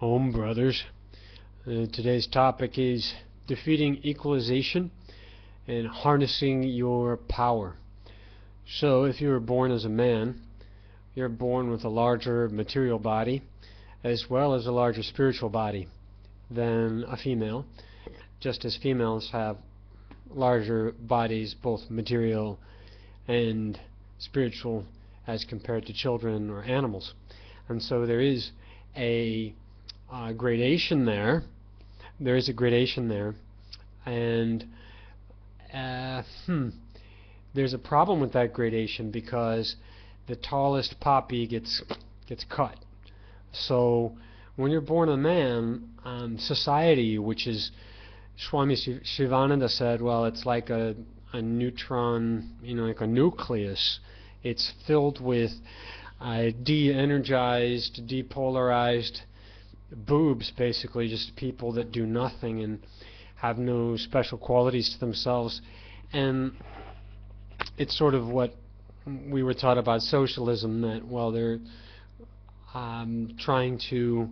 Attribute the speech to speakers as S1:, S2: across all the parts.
S1: Home, brothers. Today's topic is defeating equalization and harnessing your power. So, if you were born as a man, you're born with a larger material body as well as a larger spiritual body than a female, just as females have larger bodies, both material and spiritual, as compared to children or animals. And so there is a gradation there. There is a gradation there, and there's a problem with that gradation because the tallest poppy gets cut. So when you're born a man, society, which is Swami Shivananda said, well, it's like a neutron, like a nucleus. It's filled with de-energized, depolarized boobs, basically, just people that do nothing and have no special qualities to themselves. And it's sort of what we were taught about socialism, that, well, they're trying to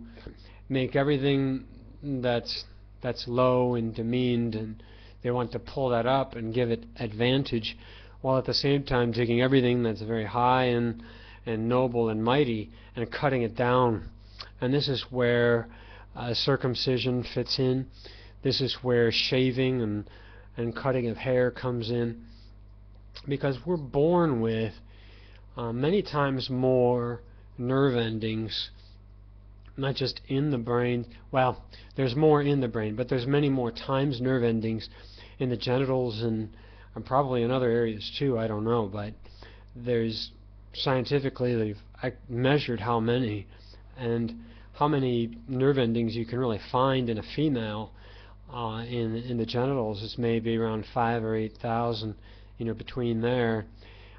S1: make everything that's low and demeaned, and they want to pull that up and give it advantage, while at the same time taking everything that's very high and noble and mighty and cutting it down. And this is where circumcision fits in. This is where shaving and cutting of hair comes in, because we're born with many times more nerve endings, not just in the brain. Well, there's more in the brain, but there's many more times nerve endings in the genitals and probably in other areas too. I don't know, but there's scientifically they've measured how many, and how many nerve endings you can really find in a female in the genitals is maybe around 5,000 or 8,000, between there,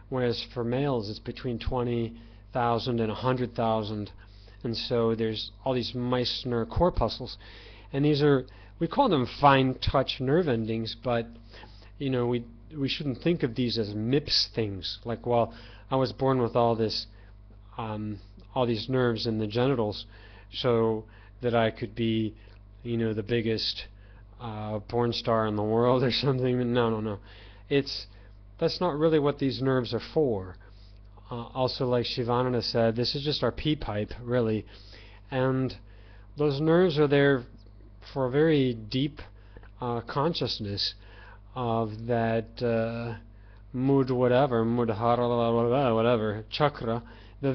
S1: whereas for males it's between 20,000 and 100,000. And so there's all these Meissner corpuscles, and we call them fine touch nerve endings, but we shouldn't think of these as MIPS things, like, well, I was born with all these nerves in the genitals so that I could be the biggest porn star in the world or something. No. That's not really what these nerves are for. Also, like Shivananda said, this is just our pee pipe, really. And those nerves are there for a very deep consciousness of that mudhara, whatever, chakra, the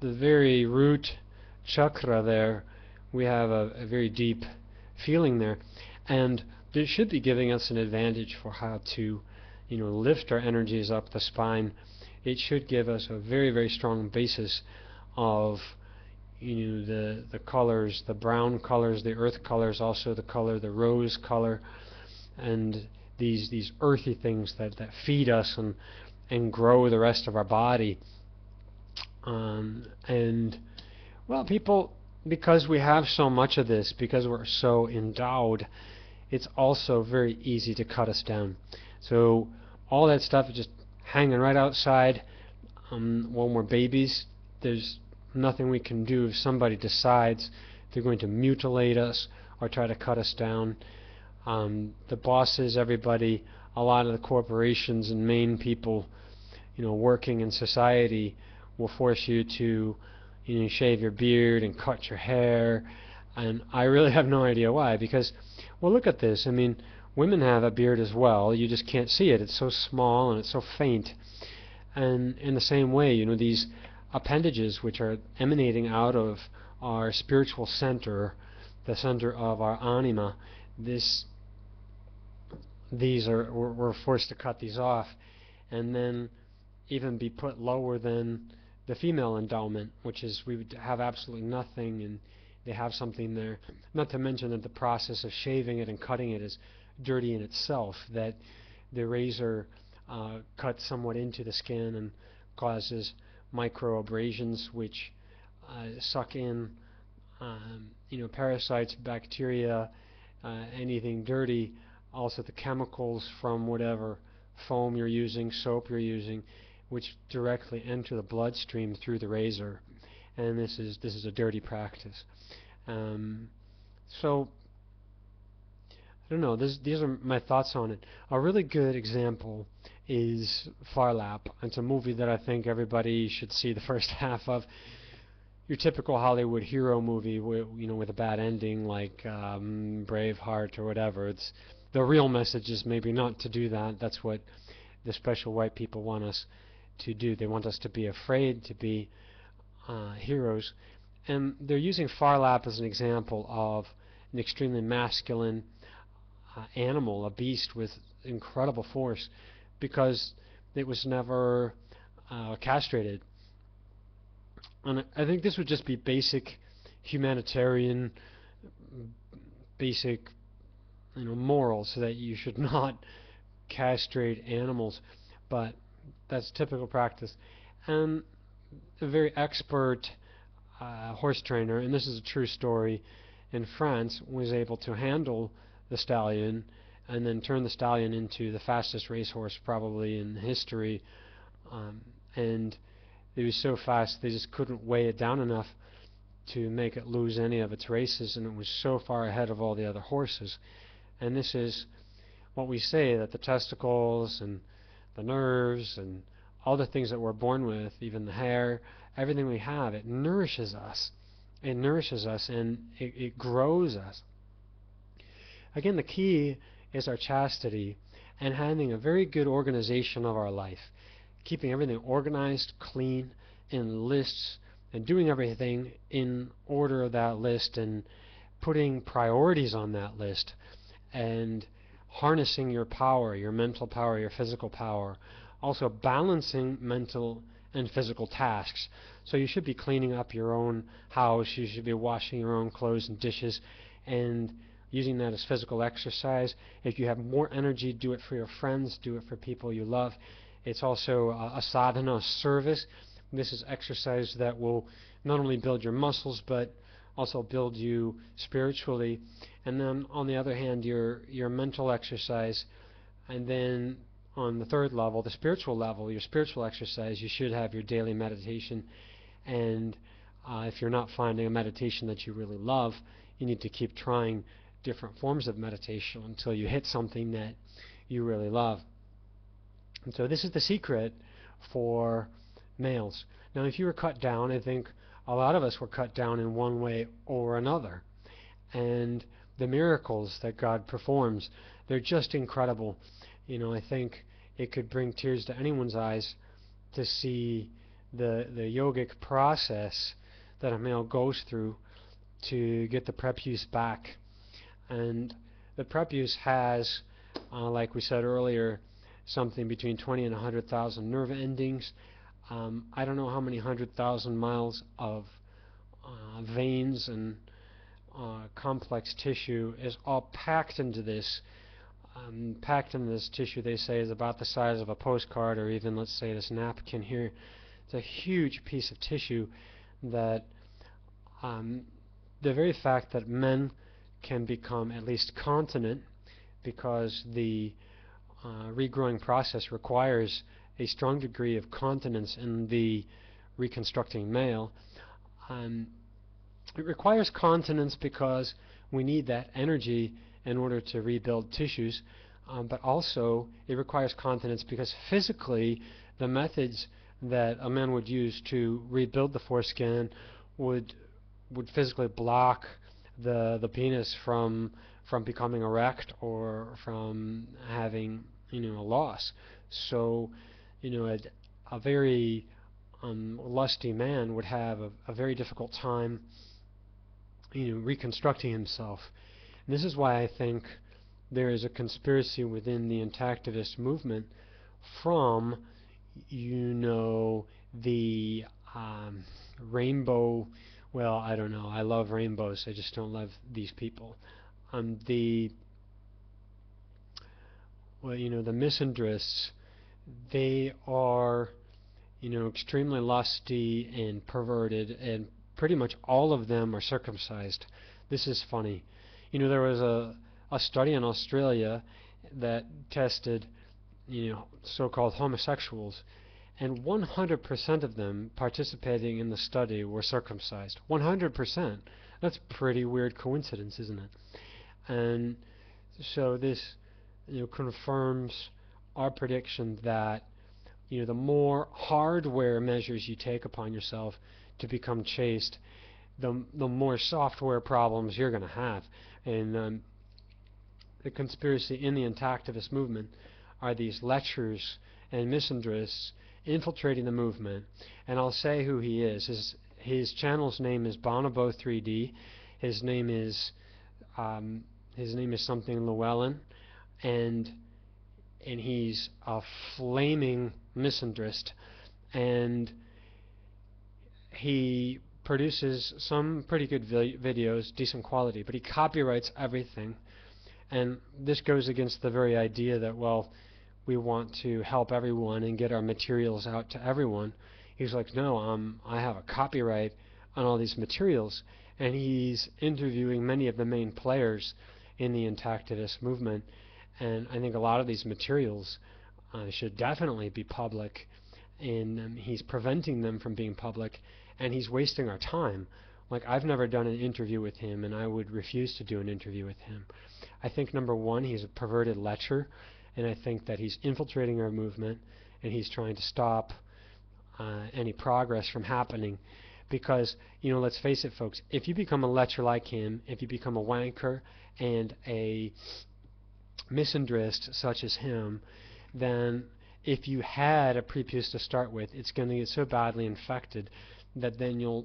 S1: very root chakra there. We have a very deep feeling there, and it should be giving us an advantage for how to lift our energies up the spine. It should give us a very, very strong basis of the colors, the brown colors, the earth colors, also the rose color, and these earthy things that feed us and grow the rest of our body. And well, people, because we have so much of this, because we're so endowed, it's also very easy to cut us down. So all that stuff is just hanging right outside. When we're babies, there's nothing we can do if somebody decides they're going to mutilate us or try to cut us down. The bosses, everybody, a lot of the corporations and main people working in society will force you to shave your beard and cut your hair, and I really have no idea why, because, well, look at this. I mean, women have a beard as well. You just can't see it. It's so small and it's so faint. And in the same way, these appendages which are emanating out of our spiritual center, the center of our anima, we're forced to cut these off, and then even be put lower than the female endowment, which is we would have absolutely nothing, and they have something there. Not to mention that the process of shaving it and cutting it is dirty in itself, that the razor cuts somewhat into the skin and causes microabrasions which suck in parasites, bacteria, anything dirty, also the chemicals from whatever foam you're using, soap you're using, which directly enter the bloodstream through the razor. and this is a dirty practice. So I don't know. These are my thoughts on it. A really good example is Phar Lap. It's a movie that I think everybody should see the first half of. Your typical Hollywood hero movie, with a bad ending, like Braveheart or whatever. It's the real message is maybe not to do that. That's what the special white people want us to do. They want us to be afraid to be heroes, and they're using Phar Lap as an example of an extremely masculine animal, a beast with incredible force, because it was never castrated. And I think this would just be basic humanitarian, basic morals, so that you should not castrate animals, but that's typical practice. And a very expert horse trainer, and this is a true story, in France, was able to handle the stallion and then turn the stallion into the fastest racehorse probably in history, and it was so fast they just couldn't weigh it down enough to make it lose any of its races, and it was so far ahead of all the other horses. And this is what we say, that the testicles and the nerves and all the things that we're born with, even the hair, everything we have, it nourishes us. It nourishes us, and it grows us. Again, the key is our chastity and having a very good organization of our life, keeping everything organized, clean, in lists, and doing everything in order of that list, and putting priorities on that list, and harnessing your power, your mental power, your physical power, also balancing mental and physical tasks. So you should be cleaning up your own house, you should be washing your own clothes and dishes, and using that as physical exercise. If you have more energy, do it for your friends, do it for people you love. It's also a sadhana, a service. This is exercise that will not only build your muscles, but also build you spiritually. And then on the other hand, your mental exercise. And then on the third level, the spiritual level, your spiritual exercise, you should have your daily meditation. And if you're not finding a meditation that you really love, you need to keep trying different forms of meditation until you hit something that you really love. And so this is the secret for males. Now, if you were cut down, I think a lot of us were cut down in one way or another. And the miracles that God performs, they're just incredible. I think it could bring tears to anyone's eyes to see the yogic process that a male goes through to get the prepuce back. And the prepuce has, like we said earlier, something between 20 and 100,000 nerve endings. I don't know how many 100,000 miles of veins and complex tissue is all packed into this. Packed into this tissue, they say, is about the size of a postcard, or even, let's say, this napkin here. It's a huge piece of tissue that the very fact that men can become at least continent, because the regrowing process requires a strong degree of continence in the reconstructing male. It requires continence because we need that energy in order to rebuild tissues, but also it requires continence because physically the methods that a man would use to rebuild the foreskin would physically block the penis from becoming erect or from having a loss. So a very lusty man would have a very difficult time reconstructing himself. And this is why I think there is a conspiracy within the intactivist movement from the rainbow. Well, I don't know. I love rainbows. I just don't love these people. The misandrists, they are, extremely lusty and perverted, and pretty much all of them are circumcised. This is funny. There was a study in Australia that tested, so-called homosexuals, and 100% of them participating in the study were circumcised. 100%. That's a pretty weird coincidence, isn't it? And so this, confirms our prediction that, the more hardware measures you take upon yourself to become chaste, the more software problems you're going to have. And the conspiracy in the intactivist movement are these lecturers and misandrists infiltrating the movement. And I'll say who he is. His channel's name is Bonobo3D. His name is something Llewellyn, and he's a flaming misandrist, and he produces some pretty good videos, decent quality, but he copyrights everything. And this goes against the very idea that, well, we want to help everyone and get our materials out to everyone. He's like, no, I have a copyright on all these materials, and he's interviewing many of the main players in the intactivist movement, and I think a lot of these materials should definitely be public, and he's preventing them from being public, and he's wasting our time. Like, I've never done an interview with him, and I would refuse to do an interview with him. I think, number one, he's a perverted lecher, and I think that he's infiltrating our movement, and he's trying to stop any progress from happening. Because, let's face it, folks, if you become a lecher like him, if you become a wanker and a misandrist such as him, then if you had a prepuce to start with, it's going to get so badly infected that then you'll,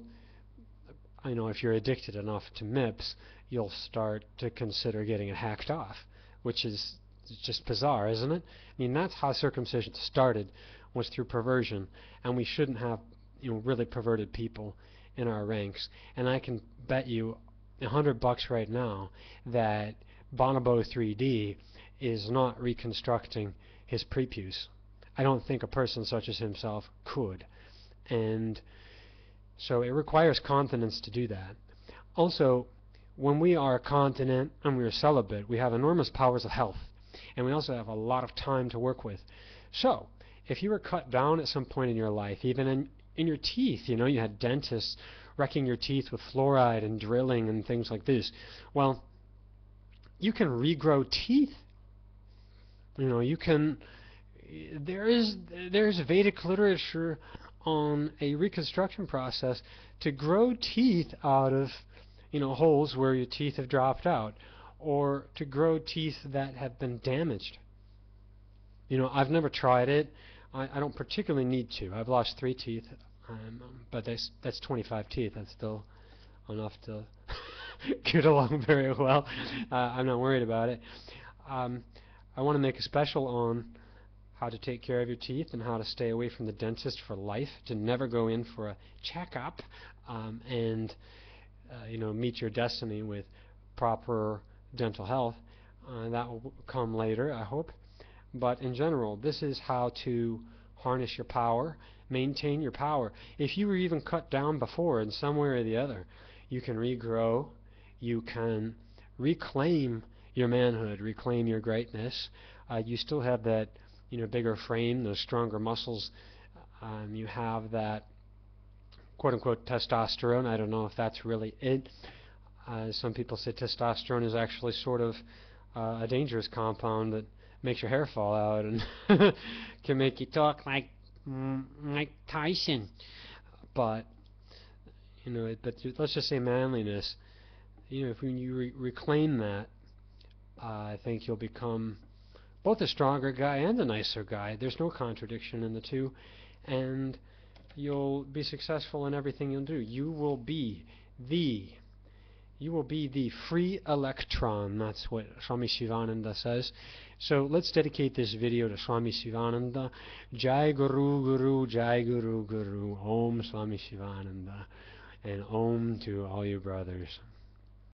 S1: if you're addicted enough to MIPS, you'll start to consider getting it hacked off, which is just bizarre, isn't it? I mean, that's how circumcision started, was through perversion, and we shouldn't have really perverted people in our ranks. And I can bet you $100 right now that Bonobo3D is not reconstructing his prepuce. I don't think a person such as himself could. And so it requires continence to do that. Also, when we are continent and we are celibate, we have enormous powers of health, and we also have a lot of time to work with. So, if you were cut down at some point in your life, even in your teeth, you had dentists wrecking your teeth with fluoride and drilling and things like this, well, you can regrow teeth. You can. There's Vedic literature on a reconstruction process to grow teeth out of holes where your teeth have dropped out, or to grow teeth that have been damaged. I've never tried it. I don't particularly need to. I've lost 3 teeth, but that's 25 teeth. That's still enough to get along very well. I'm not worried about it. I want to make a special on how to take care of your teeth and how to stay away from the dentist for life, to never go in for a checkup, and meet your destiny with proper dental health. That will come later, I hope. But in general, this is how to harness your power, maintain your power. If you were even cut down before in some way or the other, you can regrow, you can reclaim your manhood, reclaim your greatness. You still have that bigger frame, those stronger muscles. You have that quote-unquote testosterone. I don't know if that's really it. Some people say testosterone is actually sort of a dangerous compound that makes your hair fall out and can make you talk like Mike Tyson. But let's just say manliness. If when you reclaim that, I think you'll become both a stronger guy and a nicer guy. There's no contradiction in the two, and you'll be successful in everything you'll do. You will be the free electron. That's what Swami Shivananda says. So let's dedicate this video to Swami Shivananda. Jai Guru Guru, Jai Guru Guru, Om Swami Shivananda, and Om to all you brothers.